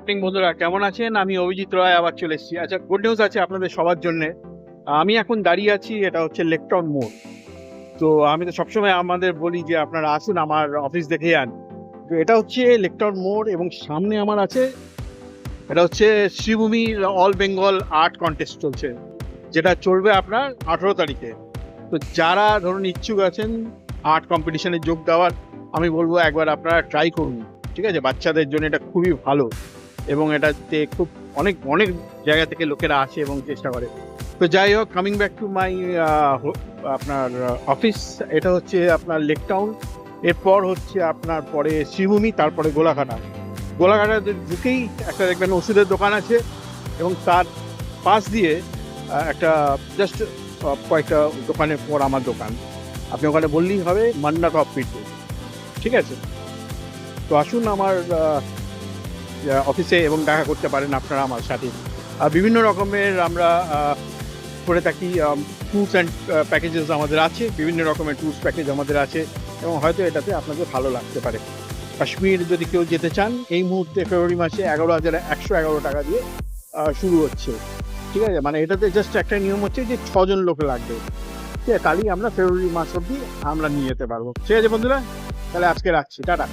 Evening বন্ধুরা, কেমন আছেন? আমি অভিজিৎ রয় আবার চলে এসেছি। আচ্ছা, গুড নিউজ আছে আপনাদের সবার জন্য। আমি এখন দাঁড়িয়ে আছি, এটা হচ্ছে লেকটাউন মোড়। তো আমি তো সবসময় আমাদের বলি যে আপনারা আসুন, আমার অফিস দেখে যান। তো এটা হচ্ছে লেকটাউন মোড় এবং সামনে আমার আছে, এটা হচ্ছে শ্রীভূমির অল বেঙ্গল আর্ট কন্টেস্ট চলছে, যেটা চলবে আপনার 18 তারিখে। তো যারা ধরুন ইচ্ছুক আছেন আর্ট কম্পিটিশনে যোগ দেওয়ার, আমি বলবো একবার আপনারা ট্রাই করুন। ঠিক আছে, বাচ্চাদের জন্য এটা খুবই ভালো এবং এটাতে খুব অনেক অনেক জায়গা থেকে লোকেরা আসে এবং চেষ্টা করে। তো যাই হোক, কামিং ব্যাক টু মাই আপনার অফিস, এটা হচ্ছে আপনার লেক টাউন। এরপর হচ্ছে আপনার পরে শ্রীভূমি, তারপরে গোলাঘাটাতে ঢুকেই একটা দেখবেন ওষুধের দোকান আছে এবং তার পাশ দিয়ে একটা জাস্ট কয়েকটা দোকানের পর আমার দোকান। আপনি ওখানে বললেই হবে মান্না টপ পিটে। ঠিক আছে, তো আসুন আমার অফিসে এবং দেখা করতে পারেন আপনারা আমার সাথে। বিভিন্ন রকমের আমরা করে থাকি ট্যুরস অ্যান্ড প্যাকেজেস আমাদের আছে, বিভিন্ন রকমের ট্যুরস প্যাকেজ আমাদের আছে এবং হয়তো এটাতে আপনাদের ভালো লাগতে পারে। কাশ্মীর যদি কেউ যেতে চান, এই মুহূর্তে ফেব্রুয়ারি মাসে 11,111 টাকা দিয়ে শুরু হচ্ছে। ঠিক আছে, মানে এটাতে জাস্ট একটা নিয়ম হচ্ছে যে 6 জন লোক লাগবে। ঠিক আছে, তাহলেই আমরা ফেব্রুয়ারি মাস অবধি আমরা নিয়ে যেতে পারবো। ঠিক আছে বন্ধুরা, তাহলে আজকে রাখছি, টাটা।